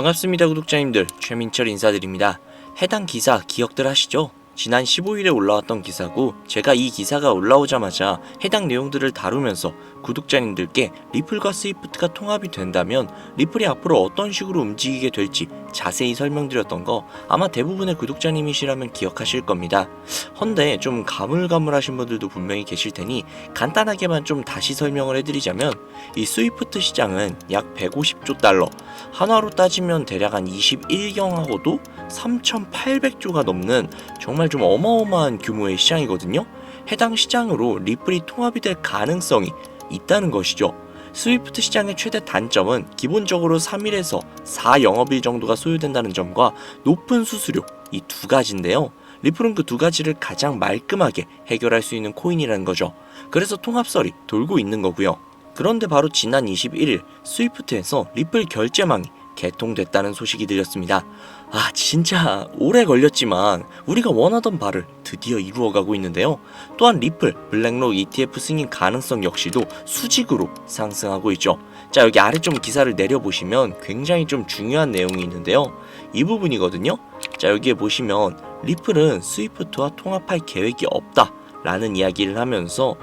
반갑습니다 구독자님들, 최민철 인사드립니다. 해당 기사 기억들 하시죠? 지난 15일에 올라왔던 기사고, 제가 이 기사가 올라오자마자 해당 내용들을 다루면서 구독자님들께 리플과 스위프트가 통합이 된다면 리플이 앞으로 어떤 식으로 움직이게 될지 자세히 설명드렸던 거 아마 대부분의 구독자님이시라면 기억하실 겁니다. 헌데 좀 가물가물하신 분들도 분명히 계실 테니 간단하게만 좀 다시 설명을 해드리자면, 이 스위프트 시장은 약 150조 달러, 한화로 따지면 대략 한 21경하고도 3,800조가 넘는 정말 좀 어마어마한 규모의 시장이거든요. 해당 시장으로 리플이 통합이 될 가능성이 있다는 것이죠. 스위프트 시장의 최대 단점은 기본적으로 3일에서 4영업일 정도가 소요된다는 점과 높은 수수료, 이 두 가지인데요. 리플은 그 두 가지를 가장 말끔하게 해결할 수 있는 코인이라는 거죠. 그래서 통합설이 돌고 있는 거고요. 그런데 바로 지난 21일 스위프트에서 리플 결제망이 개통됐다는 소식이 들렸습니다. 진짜 오래 걸렸지만 우리가 원하던 바를 드디어 이루어가고 있는데요. 또한 리플, 블랙록 ETF 승인 가능성 역시도 수직으로 상승하고 있죠. 자, 여기 아래 좀 기사를 내려보시면 굉장히 좀 중요한 내용이 있는데요. 이 부분이거든요. 자, 여기에 보시면 리플은 스위프트와 통합할 계획이 없다 라는 이야기를 하면서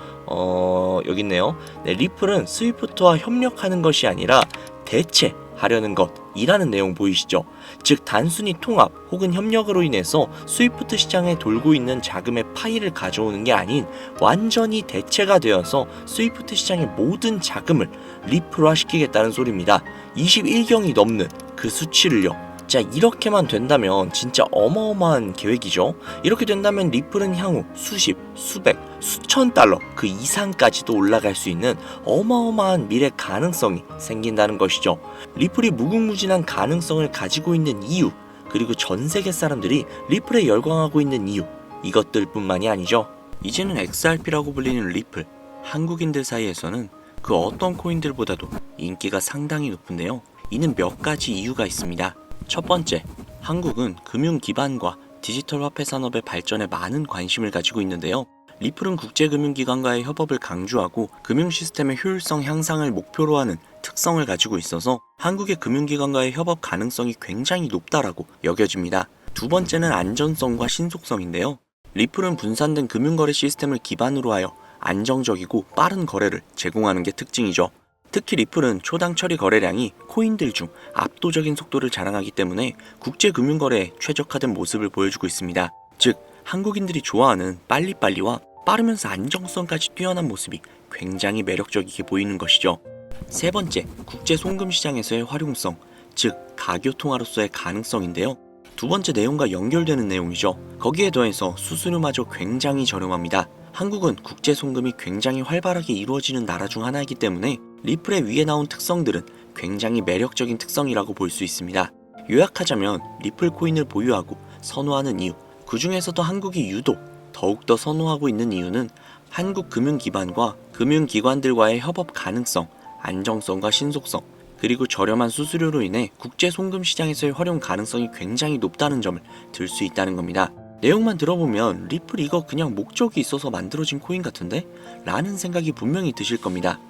여기 있네요. 네, 리플은 스위프트와 협력하는 것이 아니라 대체하려는 것이라는 내용 보이시죠? 즉 단순히 통합 혹은 협력으로 인해서 스위프트 시장에 돌고 있는 자금의 파이를 가져오는 게 아닌 완전히 대체가 되어서 스위프트 시장의 모든 자금을 리플화 시키겠다는 소리입니다. 21경이 넘는 그 수치를요. 자, 이렇게만 된다면 진짜 어마어마한 계획이죠. 이렇게 된다면 리플은 향후 수십, 수백, 수천 달러 그 이상까지도 올라갈 수 있는 어마어마한 미래 가능성이 생긴다는 것이죠. 리플이 무궁무진한 가능성을 가지고 있는 이유, 그리고 전 세계 사람들이 리플에 열광하고 있는 이유, 이것들 뿐만이 아니죠. 이제는 XRP라고 불리는 리플, 한국인들 사이에서는 그 어떤 코인들보다도 인기가 상당히 높은데요. 이는 몇 가지 이유가 있습니다. 첫 번째, 한국은 금융 기반과 디지털 화폐 산업의 발전에 많은 관심을 가지고 있는데요. 리플은 국제금융기관과의 협업을 강조하고 금융 시스템의 효율성 향상을 목표로 하는 특성을 가지고 있어서 한국의 금융기관과의 협업 가능성이 굉장히 높다라고 여겨집니다. 두 번째는 안전성과 신속성인데요. 리플은 분산된 금융거래 시스템을 기반으로 하여 안정적이고 빠른 거래를 제공하는 게 특징이죠. 특히 리플은 초당 처리 거래량이 코인들 중 압도적인 속도를 자랑하기 때문에 국제금융거래에 최적화된 모습을 보여주고 있습니다. 즉, 한국인들이 좋아하는 빨리빨리와 빠르면서 안정성까지 뛰어난 모습이 굉장히 매력적이게 보이는 것이죠. 세 번째, 국제 송금 시장에서의 활용성, 즉 가교통화로서의 가능성인데요. 두 번째 내용과 연결되는 내용이죠. 거기에 더해서 수수료마저 굉장히 저렴합니다. 한국은 국제 송금이 굉장히 활발하게 이루어지는 나라 중 하나이기 때문에 리플의 위에 나온 특성들은 굉장히 매력적인 특성이라고 볼 수 있습니다. 요약하자면 리플 코인을 보유하고 선호하는 이유, 그 중에서도 한국이 유독 더욱더 선호하고 있는 이유는 한국 금융기반과 금융기관들과의 협업 가능성, 안정성과 신속성, 그리고 저렴한 수수료로 인해 국제 송금 시장에서의 활용 가능성이 굉장히 높다는 점을 들 수 있다는 겁니다. 내용만 들어보면 리플 이거 그냥 목적이 있어서 만들어진 코인 같은데? 라는 생각이 분명히 드실 겁니다.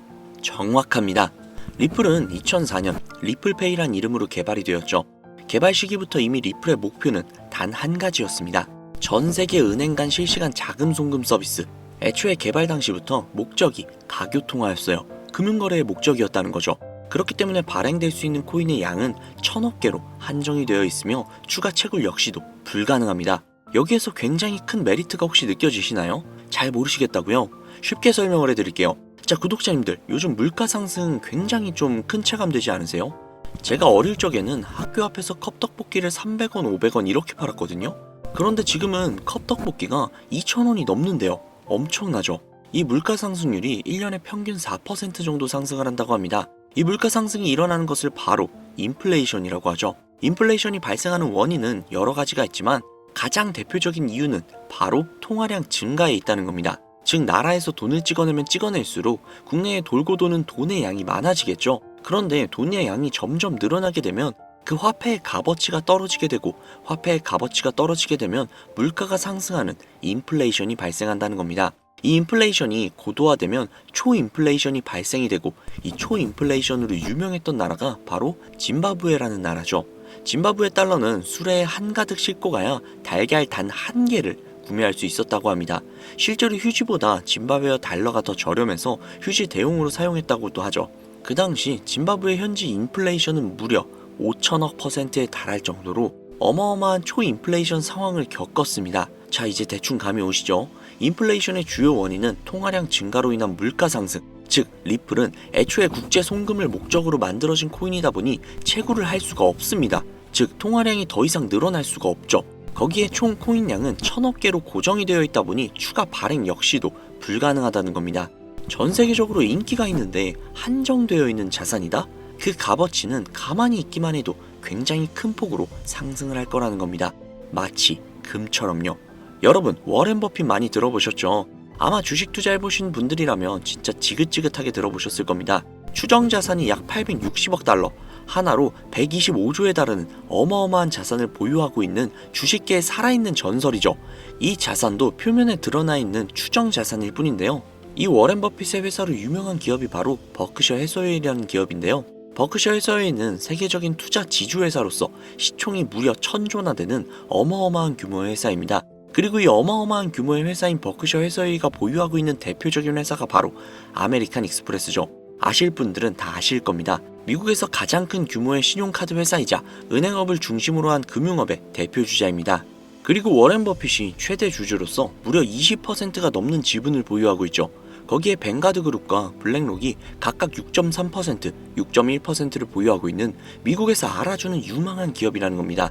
정확합니다. 리플은 2004년 리플페이란 이름으로 개발이 되었죠. 개발 시기부터 이미 리플의 목표는 단 한 가지였습니다. 전 세계 은행 간 실시간 자금 송금 서비스. 애초에 개발 당시부터 목적이 가교통화였어요. 금융거래의 목적이었다는 거죠. 그렇기 때문에 발행될 수 있는 코인의 양은 1000억 개로 한정이 되어 있으며 추가 채굴 역시도 불가능합니다. 여기에서 굉장히 큰 메리트가 혹시 느껴지시나요? 잘 모르시겠다고요? 쉽게 설명을 해드릴게요. 자, 구독자님들, 요즘 물가 상승 굉장히 좀 큰 체감되지 않으세요? 제가 어릴 적에는 학교 앞에서 컵떡볶이를 300원, 500원 이렇게 팔았거든요. 그런데 지금은 컵떡볶이가 2,000원이 넘는데요. 엄청나죠? 이 물가 상승률이 1년에 평균 4% 정도 상승을 한다고 합니다. 이 물가 상승이 일어나는 것을 바로 인플레이션이라고 하죠. 인플레이션이 발생하는 원인은 여러 가지가 있지만 가장 대표적인 이유는 바로 통화량 증가에 있다는 겁니다. 즉, 나라에서 돈을 찍어내면 찍어낼수록 국내에 돌고 도는 돈의 양이 많아지겠죠. 그런데 돈의 양이 점점 늘어나게 되면 그 화폐의 값어치가 떨어지게 되고, 화폐의 값어치가 떨어지게 되면 물가가 상승하는 인플레이션이 발생한다는 겁니다. 이 인플레이션이 고도화되면 초인플레이션이 발생이 되고, 이 초인플레이션으로 유명했던 나라가 바로 짐바브웨라는 나라죠. 짐바브웨 달러는 수레에 한가득 싣고 가야 달걀 단 한 개를 구매할 수 있었다고 합니다. 실제로 휴지보다 짐바브웨어 달러가 더 저렴해서 휴지 대용으로 사용했다고도 하죠. 그 당시 짐바브웨 현지 인플레이션은 무려 5천억 %에 달할 정도로 어마어마한 초인플레이션 상황을 겪었습니다. 자, 이제 대충 감이 오시죠? 인플레이션의 주요 원인은 통화량 증가로 인한 물가 상승, 즉 리플은 애초에 국제 송금을 목적으로 만들어진 코인이다 보니 채굴을 할 수가 없습니다. 즉 통화량이 더 이상 늘어날 수가 없죠. 거기에 총 코인량은 1000억 개로 고정이 되어 있다 보니 추가 발행 역시도 불가능하다는 겁니다. 전 세계적으로 인기가 있는데 한정되어 있는 자산이다? 그 값어치는 가만히 있기만 해도 굉장히 큰 폭으로 상승을 할 거라는 겁니다. 마치 금처럼요. 여러분, 워렌 버핏 많이 들어보셨죠? 아마 주식 투자해보신 분들이라면 진짜 지긋지긋하게 들어보셨을 겁니다. 추정 자산이 약 860억 달러, 하나로 125조에 달하는 어마어마한 자산을 보유하고 있는 주식계의 살아있는 전설이죠. 이 자산도 표면에 드러나 있는 추정 자산일 뿐인데요. 이 워렌 버핏의 회사로 유명한 기업이 바로 버크셔 해서웨이라는 기업인데요. 버크셔 해서웨이는 세계적인 투자 지주회사로서 시총이 무려 1000조나 되는 어마어마한 규모의 회사입니다. 그리고 이 어마어마한 규모의 회사인 버크셔 해서웨이가 보유하고 있는 대표적인 회사가 바로 아메리칸 익스프레스죠. 아실 분들은 다 아실 겁니다. 미국에서 가장 큰 규모의 신용카드 회사이자 은행업을 중심으로 한 금융업의 대표주자입니다. 그리고 워렌 버핏이 최대 주주로서 무려 20%가 넘는 지분을 보유하고 있죠. 거기에 뱅가드 그룹과 블랙록이 각각 6.3%, 6.1%를 보유하고 있는 미국에서 알아주는 유망한 기업이라는 겁니다.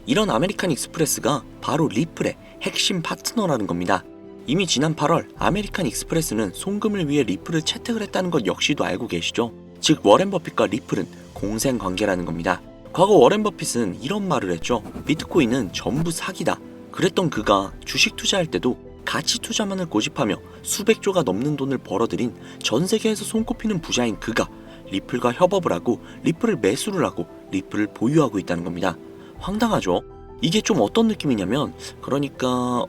이런 아메리칸 익스프레스가 바로 리플의 핵심 파트너라는 겁니다. 이미 지난 8월 아메리칸 익스프레스는 송금을 위해 리플을 채택을 했다는 것 역시도 알고 계시죠? 즉 워렌 버핏과 리플은 공생 관계라는 겁니다. 과거 워렌 버핏은 이런 말을 했죠. 비트코인은 전부 사기다. 그랬던 그가 주식 투자할 때도 가치 투자만을 고집하며 수백조가 넘는 돈을 벌어들인 전 세계에서 손꼽히는 부자인 그가 리플과 협업을 하고 리플을 매수를 하고 리플을 보유하고 있다는 겁니다. 황당하죠? 이게 좀 어떤 느낌이냐면 그러니까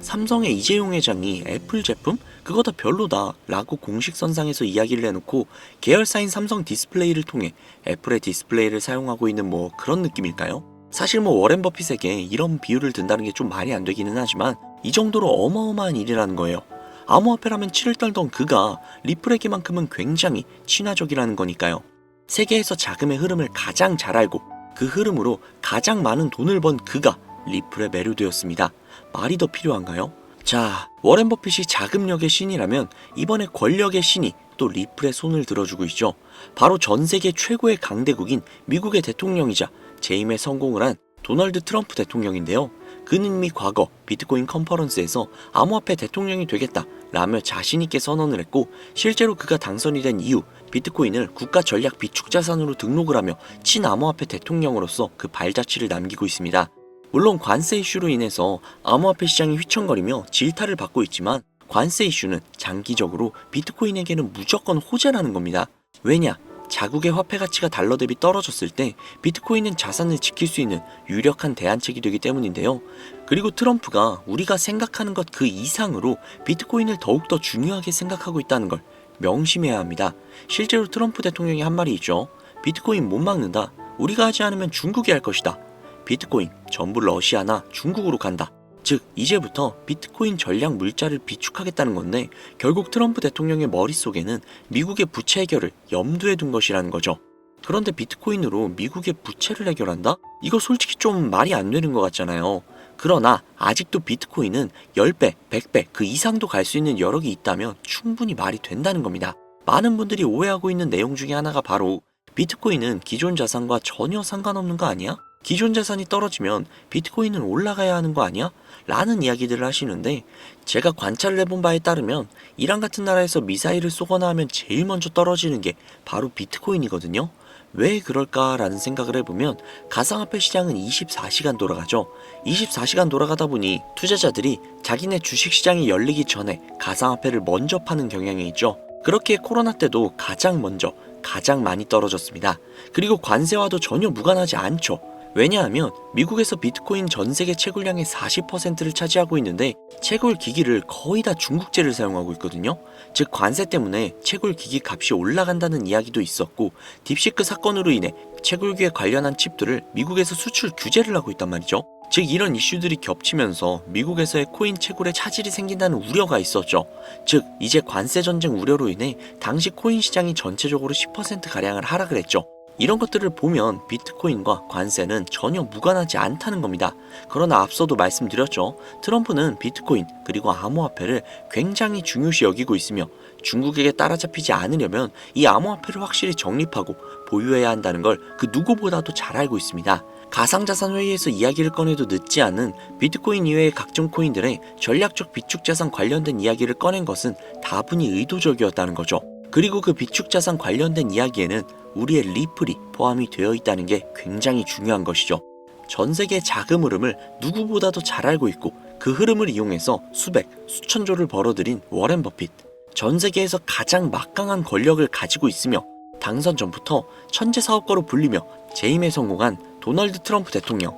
삼성의 이재용 회장이 애플 제품? 그거 다 별로다 라고 공식선상에서 이야기를 해놓고 계열사인 삼성 디스플레이를 통해 애플의 디스플레이를 사용하고 있는 뭐 그런 느낌일까요? 사실 뭐 워렌 버핏에게 이런 비유를 든다는 게 좀 말이 안 되기는 하지만 이 정도로 어마어마한 일이라는 거예요. 암호화폐라면 치를 떨던 그가 리플에게만큼은 굉장히 친화적이라는 거니까요. 세계에서 자금의 흐름을 가장 잘 알고 그 흐름으로 가장 많은 돈을 번 그가 리플에 매료되었습니다. 말이 더 필요한가요? 자, 워렌 버핏이 자금력의 신이라면 이번에 권력의 신이 또 리플에 손을 들어주고 있죠. 바로 전 세계 최고의 강대국인 미국의 대통령이자 재임에 성공을 한 도널드 트럼프 대통령인데요. 그는 이미 과거 비트코인 컨퍼런스에서 암호화폐 대통령이 되겠다 라며 자신있게 선언을 했고 실제로 그가 당선이 된 이후 비트코인을 국가 전략 비축 자산으로 등록을 하며 친암호화폐 대통령으로서 그 발자취를 남기고 있습니다. 물론 관세 이슈로 인해서 암호화폐 시장이 휘청거리며 질타를 받고 있지만 관세 이슈는 장기적으로 비트코인에게는 무조건 호재라는 겁니다. 왜냐? 자국의 화폐 가치가 달러 대비 떨어졌을 때 비트코인은 자산을 지킬 수 있는 유력한 대안책이 되기 때문인데요. 그리고 트럼프가 우리가 생각하는 것 그 이상으로 비트코인을 더욱더 중요하게 생각하고 있다는 걸 명심해야 합니다. 실제로 트럼프 대통령이 한 말이 있죠. 비트코인 못 막는다. 우리가 하지 않으면 중국이 할 것이다. 비트코인 전부 러시아나 중국으로 간다. 즉 이제부터 비트코인 전략 물자를 비축하겠다는 건데 결국 트럼프 대통령의 머릿속에는 미국의 부채 해결을 염두에 둔 것이라는 거죠. 그런데 비트코인으로 미국의 부채를 해결한다? 이거 솔직히 좀 말이 안 되는 것 같잖아요. 그러나 아직도 비트코인은 10배, 100배 그 이상도 갈 수 있는 여력이 있다면 충분히 말이 된다는 겁니다. 많은 분들이 오해하고 있는 내용 중에 하나가 바로 비트코인은 기존 자산과 전혀 상관없는 거 아니야? 기존 자산이 떨어지면 비트코인은 올라가야 하는 거 아니야? 라는 이야기들을 하시는데 제가 관찰을 해본 바에 따르면 이란 같은 나라에서 미사일을 쏘거나 하면 제일 먼저 떨어지는 게 바로 비트코인이거든요. 왜 그럴까라는 생각을 해보면 가상화폐 시장은 24시간 돌아가죠. 24시간 돌아가다 보니 투자자들이 자기네 주식시장이 열리기 전에 가상화폐를 먼저 파는 경향이 있죠. 그렇게 코로나 때도 가장 먼저 가장 많이 떨어졌습니다. 그리고 관세와도 전혀 무관하지 않죠. 왜냐하면 미국에서 비트코인 전 세계 채굴량의 40%를 차지하고 있는데 채굴 기기를 거의 다 중국제를 사용하고 있거든요. 즉 관세 때문에 채굴 기기 값이 올라간다는 이야기도 있었고, 딥시크 사건으로 인해 채굴기에 관련한 칩들을 미국에서 수출 규제를 하고 있단 말이죠. 즉 이런 이슈들이 겹치면서 미국에서의 코인 채굴에 차질이 생긴다는 우려가 있었죠. 즉 이제 관세 전쟁 우려로 인해 당시 코인 시장이 전체적으로 10%가량을 하락을 했죠. 이런 것들을 보면 비트코인과 관세는 전혀 무관하지 않다는 겁니다. 그러나 앞서도 말씀드렸죠. 트럼프는 비트코인 그리고 암호화폐를 굉장히 중요시 여기고 있으며 중국에게 따라잡히지 않으려면 이 암호화폐를 확실히 정립하고 보유해야 한다는 걸 그 누구보다도 잘 알고 있습니다. 가상자산 회의에서 이야기를 꺼내도 늦지 않은 비트코인 이외의 각종 코인들의 전략적 비축자산 관련된 이야기를 꺼낸 것은 다분히 의도적이었다는 거죠. 그리고 그 비축자산 관련된 이야기에는 우리의 리플이 포함이 되어 있다는 게 굉장히 중요한 것이죠. 전 세계의 자금 흐름을 누구보다도 잘 알고 있고 그 흐름을 이용해서 수백, 수천조를 벌어들인 워렌 버핏. 전 세계에서 가장 막강한 권력을 가지고 있으며 당선 전부터 천재 사업가로 불리며 재임에 성공한 도널드 트럼프 대통령.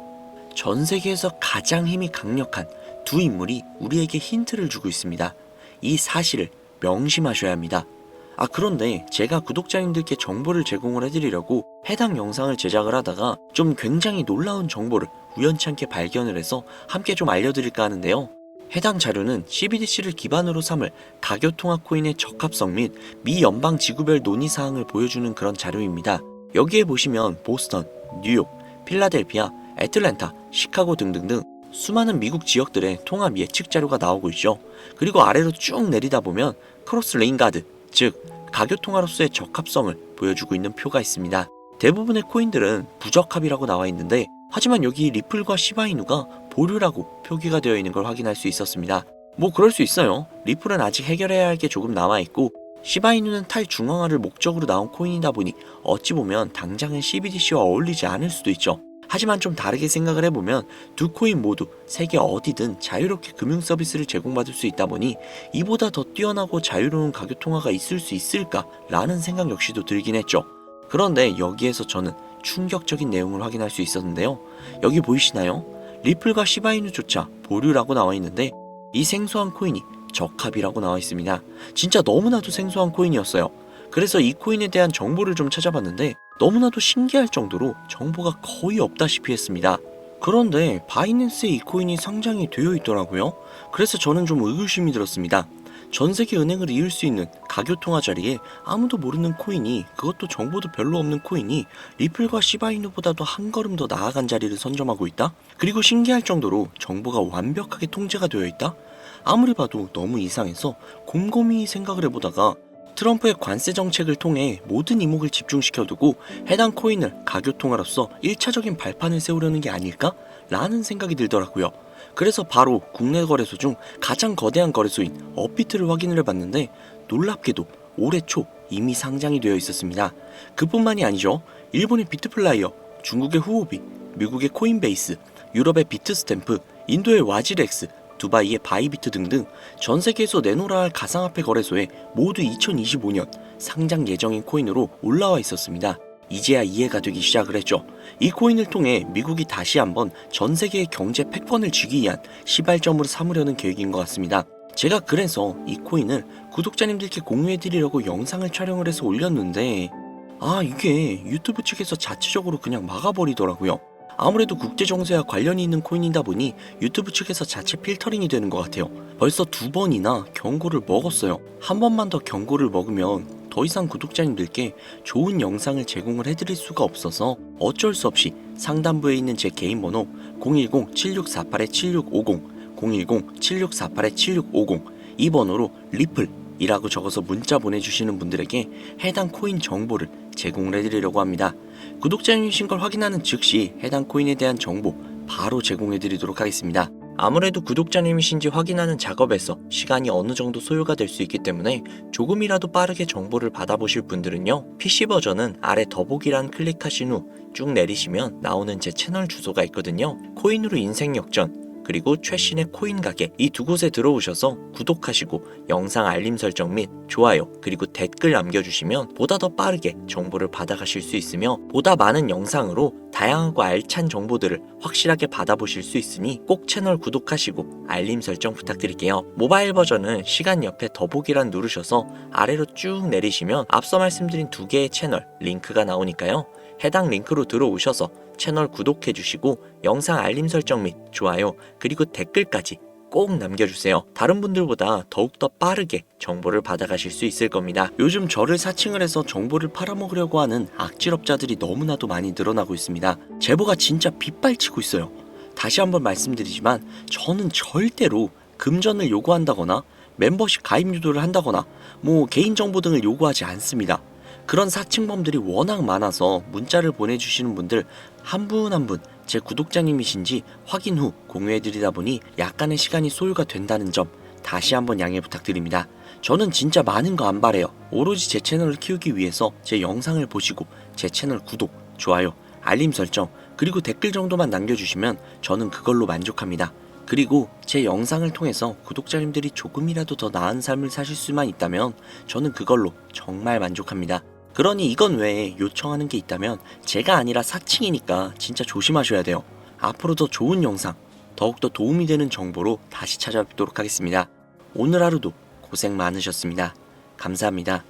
전 세계에서 가장 힘이 강력한 두 인물이 우리에게 힌트를 주고 있습니다. 이 사실을 명심하셔야 합니다. 그런데 제가 구독자님들께 정보를 제공을 해드리려고 해당 영상을 제작을 하다가 좀 굉장히 놀라운 정보를 우연찮게 발견을 해서 함께 좀 알려드릴까 하는데요. 해당 자료는 CBDC를 기반으로 삼을 가교통화 코인의 적합성 및 미 연방 지구별 논의사항을 보여주는 그런 자료입니다. 여기에 보시면 보스턴, 뉴욕, 필라델피아, 애틀랜타, 시카고 등등등 수많은 미국 지역들의 통합 예측 자료가 나오고 있죠. 그리고 아래로 쭉 내리다 보면 크로스 레인가드, 즉 가교통화로서의 적합성을 보여주고 있는 표가 있습니다. 대부분의 코인들은 부적합이라고 나와 있는데 하지만 여기 리플과 시바이누가 보류라고 표기가 되어 있는 걸 확인할 수 있었습니다. 뭐 그럴 수 있어요. 리플은 아직 해결해야 할 게 조금 남아있고 시바이누는 탈중앙화를 목적으로 나온 코인이다 보니 어찌 보면 당장은 CBDC와 어울리지 않을 수도 있죠. 하지만 좀 다르게 생각을 해보면 두 코인 모두 세계 어디든 자유롭게 금융 서비스를 제공받을 수 있다 보니 이보다 더 뛰어나고 자유로운 가교통화가 있을 수 있을까 라는 생각 역시도 들긴 했죠. 그런데 여기에서 저는 충격적인 내용을 확인할 수 있었는데요. 여기 보이시나요? 리플과 시바이누조차 보류라고 나와 있는데 이 생소한 코인이 적합이라고 나와 있습니다. 진짜 너무나도 생소한 코인이었어요. 그래서 이 코인에 대한 정보를 좀 찾아봤는데 너무나도 신기할 정도로 정보가 거의 없다시피 했습니다. 그런데 바이낸스에 이 코인이 상장이 되어 있더라고요. 그래서 저는 좀 의구심이 들었습니다. 전 세계 은행을 이을 수 있는 가교통화 자리에 아무도 모르는 코인이, 그것도 정보도 별로 없는 코인이 리플과 시바이누보다도 한 걸음 더 나아간 자리를 선점하고 있다? 그리고 신기할 정도로 정보가 완벽하게 통제가 되어 있다? 아무리 봐도 너무 이상해서 곰곰이 생각을 해보다가 트럼프의 관세 정책을 통해 모든 이목을 집중시켜두고 해당 코인을 가교통화로서 1차적인 발판을 세우려는 게 아닐까? 라는 생각이 들더라고요. 그래서 바로 국내 거래소 중 가장 거대한 거래소인 업비트를 확인을 해봤는데 놀랍게도 올해 초 이미 상장이 되어 있었습니다. 그뿐만이 아니죠. 일본의 비트플라이어, 중국의 후오비, 미국의 코인베이스, 유럽의 비트스탬프, 인도의 와지렉스, 두바이의 바이비트 등등 전 세계에서 내놓으라 할 가상화폐 거래소에 모두 2025년 상장 예정인 코인으로 올라와 있었습니다. 이제야 이해가 되기 시작을 했죠. 이 코인을 통해 미국이 다시 한번 전 세계의 경제 패권을 쥐기 위한 시발점으로 삼으려는 계획인 것 같습니다. 제가 그래서 이 코인을 구독자님들께 공유해드리려고 영상을 촬영을 해서 올렸는데 이게 유튜브 측에서 자체적으로 그냥 막아버리더라고요. 아무래도 국제정세와 관련이 있는 코인이다 보니 유튜브 측에서 자체 필터링이 되는 것 같아요. 벌써 2번이나 경고를 먹었어요. 한 번만 더 경고를 먹으면 더 이상 구독자님들께 좋은 영상을 제공을 해드릴 수가 없어서 어쩔 수 없이 상단부에 있는 제 개인 번호 010-7648-7650 010-7648-7650 이 번호로 리플이라고 적어서 문자 보내주시는 분들에게 해당 코인 정보를 제공을 해드리려고 합니다. 구독자님이신 걸 확인하는 즉시 해당 코인에 대한 정보 바로 제공해드리도록 하겠습니다. 아무래도 구독자님이신지 확인하는 작업에서 시간이 어느 정도 소요가 될 수 있기 때문에 조금이라도 빠르게 정보를 받아보실 분들은요, PC 버전은 아래 더보기란 클릭하신 후 쭉 내리시면 나오는 제 채널 주소가 있거든요. 코인으로 인생 역전, 그리고 최신의 코인 가게 이 두 곳에 들어오셔서 구독하시고 영상 알림 설정 및 좋아요 그리고 댓글 남겨주시면 보다 더 빠르게 정보를 받아가실 수 있으며 보다 많은 영상으로 다양하고 알찬 정보들을 확실하게 받아보실 수 있으니 꼭 채널 구독하시고 알림 설정 부탁드릴게요. 모바일 버전은 시간 옆에 더보기란 누르셔서 아래로 쭉 내리시면 앞서 말씀드린 두 개의 채널 링크가 나오니까요. 해당 링크로 들어오셔서 채널 구독해주시고 영상 알림 설정 및 좋아요 그리고 댓글까지 꼭 남겨주세요. 다른 분들보다 더욱더 빠르게 정보를 받아가실 수 있을 겁니다. 요즘 저를 사칭을 해서 정보를 팔아먹으려고 하는 악질업자들이 너무나도 많이 늘어나고 있습니다. 제보가 진짜 빗발치고 있어요. 다시 한번 말씀드리지만 저는 절대로 금전을 요구한다거나 멤버십 가입 유도를 한다거나 개인정보 등을 요구하지 않습니다. 그런 사칭범들이 워낙 많아서 문자를 보내주시는 분들 한 분 한 분 제 구독자님이신지 확인 후 공유해드리다 보니 약간의 시간이 소요가 된다는 점 다시 한번 양해 부탁드립니다. 저는 진짜 많은 거 안 바래요. 오로지 제 채널을 키우기 위해서 제 영상을 보시고 제 채널 구독, 좋아요, 알림 설정 그리고 댓글 정도만 남겨주시면 저는 그걸로 만족합니다. 그리고 제 영상을 통해서 구독자님들이 조금이라도 더 나은 삶을 사실 수만 있다면 저는 그걸로 정말 만족합니다. 그러니 이건 외에 요청하는 게 있다면 제가 아니라 사칭이니까 진짜 조심하셔야 돼요. 앞으로 더 좋은 영상, 더욱더 도움이 되는 정보로 다시 찾아뵙도록 하겠습니다. 오늘 하루도 고생 많으셨습니다. 감사합니다.